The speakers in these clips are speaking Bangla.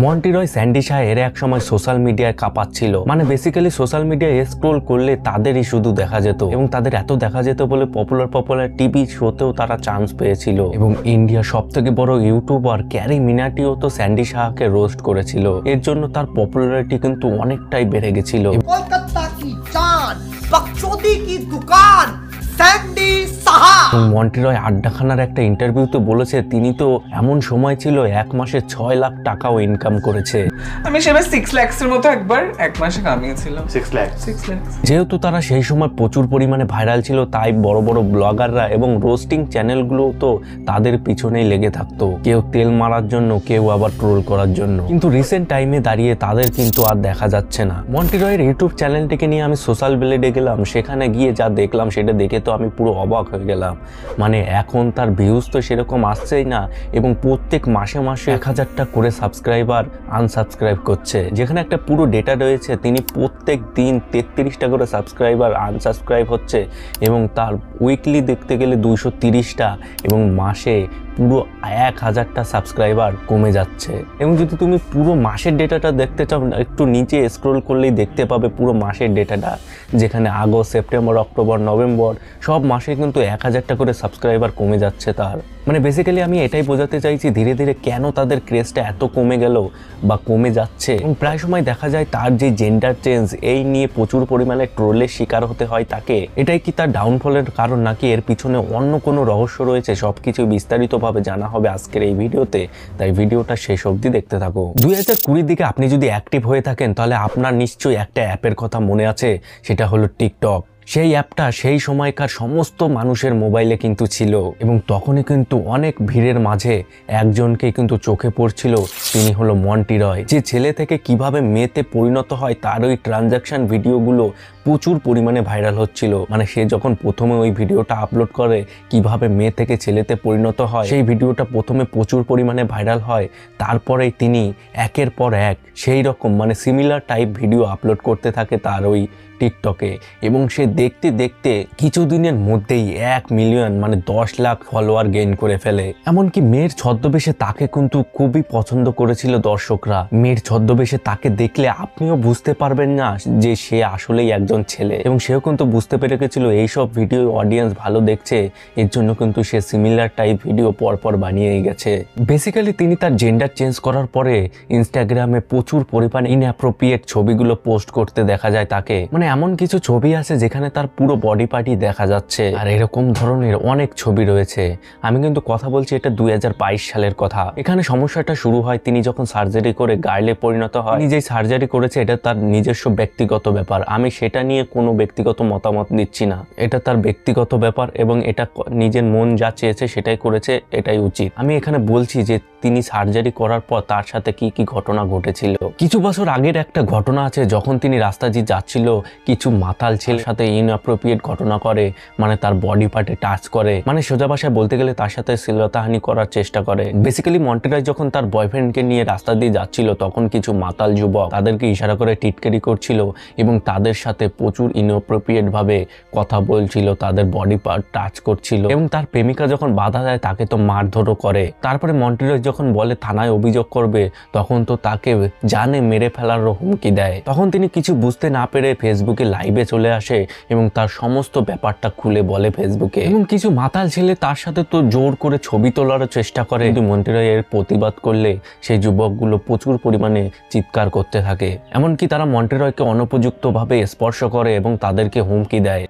মন্টি রয় স্যান্ডি শাহ এর এক সময় সোশ্যাল মিডিয়ায় কাঁপাচ্ছিল। মানে বেসিক্যালি সোশ্যাল মিডিয়ায় স্ক্রোল করলে তাদেরই শুধু দেখা যেত এবং তাদের এত দেখা যেত বলে পপুলার টিভি শোতেও তারা চান্স পেয়েছিল। এবং ইন্ডিয়া সব থেকে বড় ইউটিউবার ক্যারি মিনাটিও তো স্যান্ডি শাহকে রোস্ট করেছিল। এর জন্য তার পপুলারিটি কিন্তু অনেকটাই বেড়ে গেছিল। কলকাতা কি জান, বকচোদি কি দোকান, স্যান্ডি শাহ। মন্টি রয় আড্ডাখানার একটা ইন্টারভিউতে বলেছে তিনি তো এমন সময় ছিল এক মাসে 6 লাখ টাকাও ইনকাম করেছে। আমি সেবার 6 লাখের মতো একবার এক মাসে কামিয়েছিলাম। 6 লাখ। যেহেতু তারা সেই সময় প্রচুর পরিমাণে ভাইরাল ছিল, তাই বড় বড় ব্লগাররা এবং রোস্টিং চ্যানেলগুলো তো তাদের পিছনেই লেগে থাকতো, কেউ তেল মারার জন্য, কেউ আবার ট্রোল করার জন্য। কিন্তু রিসেন্ট টাইমে দাঁড়িয়ে তাদের কিন্তু আর দেখা যাচ্ছে না। মন্টি রয়ের ইউটিউব চ্যানেলটিকে নিয়ে আমি সোশ্যাল ব্লেডে গেলাম, সেখানে গিয়ে যা দেখলাম সেটা দেখে তো আমি পুরো অবাক হয়ে গেলাম। মানে এখন তার ভিউজ তো সেরকম আসছেই না এবং প্রত্যেক মাসে 1000টা করে সাবস্ক্রাইবার আনসাবস্ক্রাইব করছে, যেখানে একটা পুরো ডেটা রয়েছে তিনি প্রত্যেক দিন 33টা করে সাবস্ক্রাইবার আনসাবস্ক্রাইব হচ্ছে এবং তার উইকলি দেখতে গেলে 230টা এবং মাসে পুরো 1000টা সাবস্ক্রাইবার কমে যাচ্ছে। এবং যদি তুমি পুরো মাসের ডেটাটা দেখতে চাও, একটু নিচে স্ক্রোল করলেই দেখতে পাবে পুরো মাসের ডেটাটা, যেখানে আগস্ট, সেপ্টেম্বর, অক্টোবর, নভেম্বর সব মাসে কিন্তু 1000টা করে সাবস্ক্রাইবার কমে যাচ্ছে তার। মানে বেসিক্যালি আমি এটাই বোঝাতে চাইছি ধীরে ধীরে কেন তাদের ক্রেজটা এত কমে গেল বা কমে যাচ্ছে। এবং প্রায় সময় দেখা যায় তার যে জেন্ডার চেঞ্জ, এই নিয়ে প্রচুর পরিমাণে ট্রোলের শিকার হতে হয় তাকে। এটাই কি তার ডাউনফলের কারণ, নাকি এর পিছনে অন্য কোনো রহস্য রয়েছে? সবকিছু বিস্তারিতভাবে জানা হবে আজকের এই ভিডিওতে, তাই ভিডিওটা শেষ অবধি দেখতে থাকো। 2020 দিকে আপনি যদি অ্যাক্টিভ হয়ে থাকেন তাহলে আপনার নিশ্চয়ই একটা অ্যাপের কথা মনে আছে, সেটা হলো টিকটক। সেই অ্যাপটা সেই সময়কার সমস্ত মানুষের মোবাইলে কিন্তু ছিল এবং তখনই কিন্তু অনেক ভিড়ের মাঝে একজনকে কিন্তু চোখে পড়ছিল, তিনি হলো মন্টি রয়। যে ছেলে থেকে কিভাবে মেয়েতে পরিণত হয় তার ওই ট্রানজাকশন ভিডিওগুলো প্রচুর পরিমাণে ভাইরাল হচ্ছিল। মানে সে যখন প্রথমে ওই ভিডিওটা আপলোড করে কিভাবে মেয়ে থেকে ছেলেতে পরিণত হয়, সেই ভিডিওটা প্রথমে প্রচুর পরিমাণে ভাইরাল হয়। তারপরে তিনি একের পর এক সেই রকম মানে সিমিলার টাইপ ভিডিও আপলোড করতে থাকে তার ওই টিকটকে এবং সে দেখতে দেখতে কিছুদিনের মধ্যেই 1 মিলিয়ন মানে 10 লাখ ফলোয়ার গেইন করে ফেলে। এমনকি মেয়ের ছদ্মবেশে তাকে কিন্তু খুবই পছন্দ করেছিল দর্শকরা। মেয়ের ছদ্মবেশে তাকে দেখলে আপনিও বুঝতে পারবেন না যে সে আসলেই একজন ছেলে, এবং সেও কিন্তু বুঝতে পেরে গেছিল এইসব ভিডিও অডিয়েন্স ভালো দেখছে, এর জন্য কিন্তু সে সিমিলার টাইপ ভিডিও পরপর বানিয়েই গেছে। বেসিক্যালি তিনি তার জেন্ডার চেঞ্জ করার পরে ইনস্টাগ্রামে প্রচুর পরিমাণে ইনঅ্যাপ্রোপ্রিয়েট ছবিগুলো পোস্ট করতে দেখা যায় তাকে। মানে এমন কিছু ছবি আছে যেখানে তার পুরো বডি পার্টই দেখা যাচ্ছে, আর এরকম ধরনের অনেক ছবি রয়েছে। আমি কিন্তু কথা বলছি এটা 2022 সালের কথা। এখানে সমস্যাটা শুরু হয় তিনি যখন সার্জারি করে গার্লে পরিণত হয়। তিনি যে সার্জারি করেছে এটা তার নিজস্ব ব্যক্তিগত ব্যাপার, আমি সেটা নিয়ে কোনো ব্যক্তিগত মতামত দিচ্ছি না। এটা তার ব্যক্তিগত ব্যাপার এবং এটা নিজের মন যা চেয়েছে সেটাই করেছে, এটাই উচিত। আমি এখানে বলছি যে তিনি সার্জারি করার পর তার সাথে কি কি ঘটনা ঘটেছিল। কিছু বছর আগের একটা ঘটনা আছে, যখন তিনি রাস্তা দিয়ে যাচ্ছিল কিছু মাতাল ছেলের সাথে ইনঅ্যাপ্রোপ্রিয়েট ঘটনা করে, মানে তার বডি পার্টে টাচ করে, মানে সোজা ভাষায় বলতে গেলে তার সাথে শ্লীলতাহানি করার চেষ্টা করে। বেসিক্যালি মন্টি রয় যখন তার বয়ফ্রেন্ডকে নিয়ে রাস্তা দিয়ে যাচ্ছিল তখন কিছু মাতাল যুবক তাদেরকে ইশারা করে টিটকারি করছিল এবং তাদের সাথে প্রচুর ইনঅ্যাপ্রোপ্রিয়েট ভাবে কথা বলছিল, তাদের বডি পার্ট টাচ করছিল এবং তার প্রেমিকা যখন বাধা দেয় তাকে তো মারধরও করে। তারপরে মন্টি রয় যখন বলে থানায় অভিযোগ করবে তখন তো তাকে জানে মেরে ফেলার হুমকি দেয়। তখন তিনি কিছু বুঝতে না পেরে ফেসবুকে লাইভে চলে আসে এবং তার সমস্ত ব্যাপারটা খুলে বলে ফেসবুকে। এবং কিছু মাতাল ছেলে তার সাথে তো জোর করে ছবি তোলার চেষ্টা করে, কিন্তু মন্টি রয় এর প্রতিবাদ করলে সেই যুবকগুলো প্রচুর পরিমাণে চিৎকার করতে থাকে। এমনকি তারা মন্টি রয়কে অনুপযুক্ত ভাবে স্পর্শ করে এবং তাদেরকে হুমকি দেয়।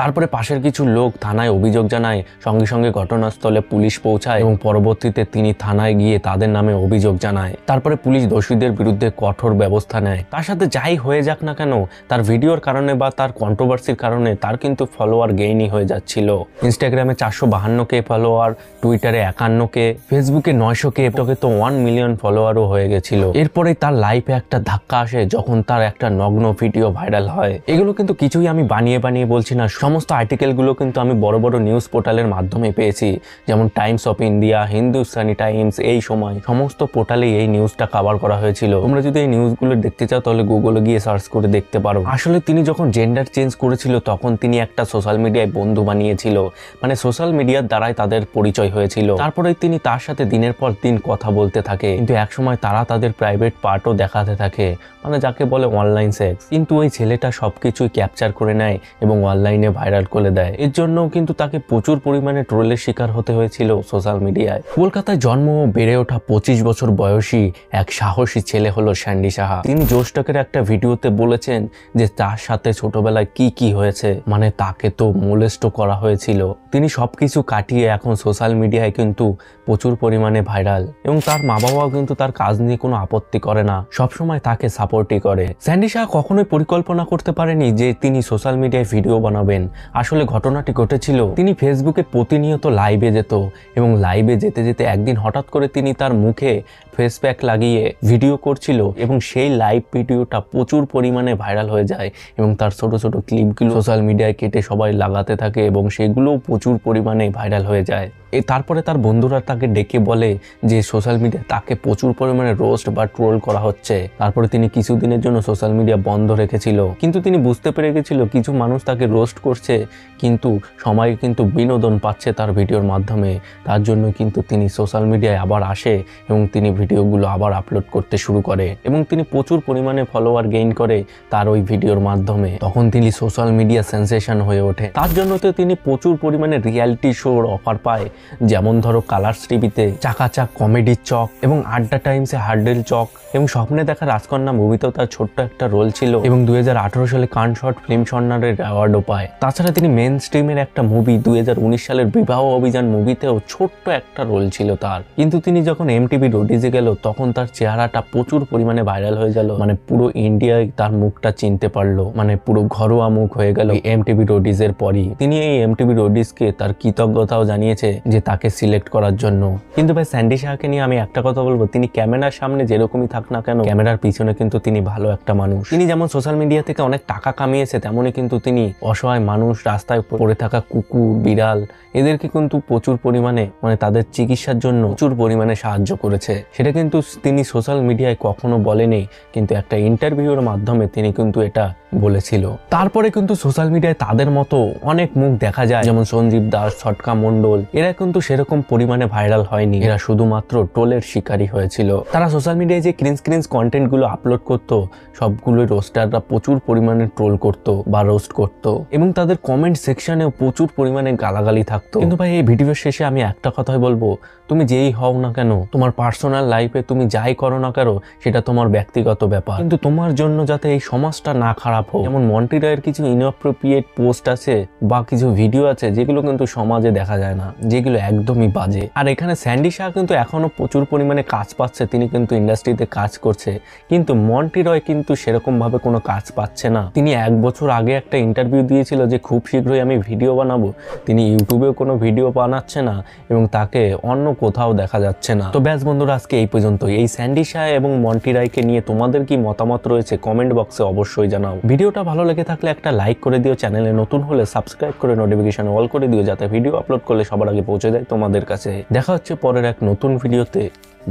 তারপরে পাশের কিছু লোক থানায় অভিযোগ জানায়, সঙ্গে সঙ্গে ঘটনাস্থলে পুলিশ পৌঁছায় এবং পরবর্তীতে তিনি থানায় গিয়ে তাদের নামে অভিযোগ জানায়। তারপরে পুলিশ দোষীদের বিরুদ্ধে কঠোর ব্যবস্থা নেয়। তার সাথে যাই হয়ে যাক না কেন, তার ভিডিওর কারণে বা তার কন্ট্রোভার্সির কারণে তার কিন্তু ফলোয়ার গেইনই হয়ে যাচ্ছিল। ইনস্টাগ্রামে 452K ফলোয়ার, টুইটারে 51K, ফেসবুকে 900K, টিকটকে তো 1 মিলিয়ন ফলোয়ারও হয়ে গেছিল। এরপরে তার লাইফে একটা ধাক্কা আসে যখন তার একটা নগ্ন ভিডিও ভাইরাল ভাইরাল হয়। এগুলো কিন্তু কিছুই আমি বানিয়ে বানিয়ে বলছি না, সমস্ত আর্টিকেলগুলো কিন্তু আমি বড় বড় নিউজ পোর্টালের মাধ্যমে পেয়েছি, যেমন Times of India, Hindustani Times, এই সময় সমস্ত পোর্টালে এই নিউজটা কভার করা হয়েছিল। তোমরা যদি এই নিউজগুলো দেখতে চাও তাহলে গুগলে গিয়ে সার্চ করে দেখতে পারো। আসলে তিনি যখন জেন্ডার চেঞ্জ করেছিল তখন তিনি একটা সোশ্যাল মিডিয়ায় বন্ধু বানিয়েছিল, মানে সোশ্যাল মিডিয়ার দ্বারাই তাদের পরিচয় হয়েছিল। তারপরে তিনি তার সাথে দিনের পর দিন কথা বলতে থাকে, কিন্তু একসময় তারা তাদের প্রাইভেট পার্টও দেখাতে থাকে, মানে যাকে বলে অনলাইন সেক্স। কিন্তু ওই ছেলেটা সবকিছুই ক্যাপচার করে নেয় এবং অনলাইনে ভাইরাল করে দেয়। এর জন্য কিন্তু তাকে প্রচুর পরিমাণে ট্রোলের শিকার হতে হয়েছিল সোশ্যাল মিডিয়ায়। কলকাতায় জন্ম ও বেড়ে ওঠা 25 বছর বয়সী এক সাহসী ছেলে হলো স্যান্ডি সাহা। তিনি জোস্টকের একটা ভিডিওতে বলেছেন যে তার সাথে ছোটবেলায় কি হয়েছে, মানে তাকে তো মোলেস্ট করা হয়েছিল। তিনি সবকিছু কাটিয়ে এখন সোশ্যাল মিডিয়ায় কিন্তু প্রচুর পরিমাণে ভাইরাল, এবং তার মা বাবাও কিন্তু তার কাজ নিয়ে কোনো আপত্তি করে না, সবসময় তাকে সাপোর্টই করে। স্যান্ডি সাহা কখনোই পরিকল্পনা করতে পারেনি যে তিনি সোশ্যাল মিডিয়ায় ভিডিও বানাবেন। আসলে ঘটনাটি ঘটেছিল, তিনি ফেসবুকে প্রতিনিয়ত লাইভে যেত, এবং লাইভে যেতে যেতে একদিন হঠাৎ করে তিনি তার মুখে ফেস প্যাক লাগিয়ে ভিডিও করছিল, এবং সেই লাইভ ভিডিওটা প্রচুর পরিমাণে ভাইরাল হয়ে যায়, এবং তার ছোট ছোট ক্লিপগুলো সোশ্যাল মিডিয়ায় কেটে সবাই লাগাতে থাকে, এবং সেগুলোও প্রচুর পরিমাণে ভাইরাল হয়ে যায়। তারপরে তার বন্ধুরা তাকে ডেকে বলে যে সোশ্যাল মিডিয়া তাকে প্রচুর পরিমাণে রোস্ট বা ট্রোল করা হচ্ছে। তারপরে তিনি কিছুদিনের জন্য সোশ্যাল মিডিয়া বন্ধ রেখেছিল, কিন্তু তিনি বুঝতে পেরে গেছিল কিছু মানুষ তাকে রোস্ট করছে, কিন্তু সবাই কিন্তু বিনোদন পাচ্ছে তার ভিডিওর মাধ্যমে। তার জন্য কিন্তু তিনি সোশ্যাল মিডিয়ায় আবার আসে এবং তিনি ভিডিওগুলো আবার আপলোড করতে শুরু করে, এবং তিনি প্রচুর পরিমাণে ফলোয়ার গেইন করে তার ওই ভিডিওর মাধ্যমে। তখন তিনি সোশ্যাল মিডিয়া সেন্সেশন হয়ে ওঠে। তার জন্য তো তিনি প্রচুর পরিমাণে রিয়ালিটি শোর অফার পায়, যেমন ধরো কালার্স টিভিতে চাকাচাক কমেডির চক, এবং আড্ডা টাইমসে হার্ডেল চক, এবং স্বপ্নে দেখা রাজকন্যা মুভিতেও তার ছোট্ট একটা রোল ছিল, এবং 2018 সালে কান শর্ট ফিল্ম সন্ন্যারের অ্যাওয়ার্ডও পায়। তাছাড়া তিনি মেন স্ট্রিমের একটা মুভি 2019 সালের বিবাহ অভিযান মুভিতেও ছোট্ট একটা রোল ছিল তার। কিন্তু তিনি যখন এমটিভি রোডিজে গেল তখন তার চেহারাটা প্রচুর পরিমাণে ভাইরাল হয়ে গেল, মানে পুরো ইন্ডিয়ায় তার মুখটা চিনতে পারলো, মানে পুরো ঘরোয়া মুখ হয়ে গেল এমটিভি রোডিজের পরই। তিনি এই এমটিভি রোডিজকে তার কৃতজ্ঞতাও জানিয়েছে যে তাকে সিলেক্ট করার জন্য। কিন্তু ভাই স্যান্ডি সাহাকে নিয়ে আমি একটা কথা বলবো, তিনি ক্যামেরার সামনে যেরকমই থাক না কেন, ক্যামেরার পিছনে কিন্তু তিনি ভালো একটা মানুষ। তিনি যেমন সোশ্যাল মিডিয়া থেকে অনেক টাকা কামিয়েছে, তেমনই কিন্তু তিনি অসহায় মানুষ, রাস্তায় পড়ে থাকা কুকুর, বিড়াল, এদেরকে কিন্তু প্রচুর পরিমাণে, মানে তাদের চিকিৎসার জন্য প্রচুর পরিমাণে সাহায্য করেছে। সেটা কিন্তু তিনি সোশ্যাল মিডিয়ায় কখনো বলেনি, কিন্তু একটা ইন্টারভিউর মাধ্যমে তিনি কিন্তু এটা বলেছিল। তারপরে কিন্তু সোশ্যাল মিডিয়ায় তাদের মতো অনেক মুখ দেখা যায়, যেমন সঞ্জীব দাস, ছটকা মণ্ডল, এরা কিন্তু সেরকম পরিমাণে ভাইরাল হয়নি, এরা শুধুমাত্র ট্রোলের শিকারই হয়েছিল। তারা সোশ্যাল মিডিয়ায় যে ক্রিঞ্জ কন্টেন্ট গুলো আপলোড করতো সবগুলোই রোস্টাররা প্রচুর পরিমাণে ট্রোল করতো বা রোস্ট করতো, এবং তাদের কমেন্ট সেকশনেও প্রচুর পরিমাণে গালাগালি থাকতো। কিন্তু ভাই এই ভিডিওর শেষে আমি একটা কথাই বলবো, তুমি যেই হও না কেন, তোমার পার্সোনাল লাইফে তুমি যাই করো না কেন, সেটা তোমার ব্যক্তিগত ব্যাপার, কিন্তু তোমার জন্য যাতে এই সমাজটা না খারাপ হোক। যেমন মন্টি রায়ের কিছু ইনঅ্যাপ্রোপ্রিয়েট পোস্ট আছে বা কিছু ভিডিও আছে যেগুলো কিন্তু সমাজে দেখা যায় না, যেগুলো একদমই বাজে। আর এখানে স্যান্ডি সাহা কিন্তু এখনো প্রচুর পরিমাণে কাজ পাচ্ছে, তিনি কিন্তু ইন্ডাস্ট্রিতে কাজ করছে, কিন্তু মন্টি রয় কিন্তু সেরকম ভাবে কোনো কাজ পাচ্ছে না। তিনি 1 বছর আগে একটা ইন্টারভিউ দিয়েছিল যে খুব শীঘ্রই আমি ভিডিও বানাবো, তিনি ইউটিউবেও কোনো ভিডিও বানাচ্ছে না, এবং তাকে অন্য কোথাও দেখা যাচ্ছে না। তো ব্যাস বন্ধুরা, আজকে এই পর্যন্ত। এই স্যান্ডি সাহা এবং মন্টি রায়কে নিয়ে তোমাদের কি মতামত রয়েছে কমেন্ট বক্সে অবশ্যই জানাও। ভিডিওটা ভালো লেগে থাকলে একটা লাইক করে দিও, চ্যানেলে নতুন হলে সাবস্ক্রাইব করে নোটিফিকেশন অল করে দিও, যাতে ভিডিও আপলোড করলে সবার আগে পৌঁছে যায় তোমাদের কাছে। দেখা হচ্ছে পরের এক নতুন ভিডিওতে।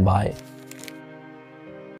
বাই।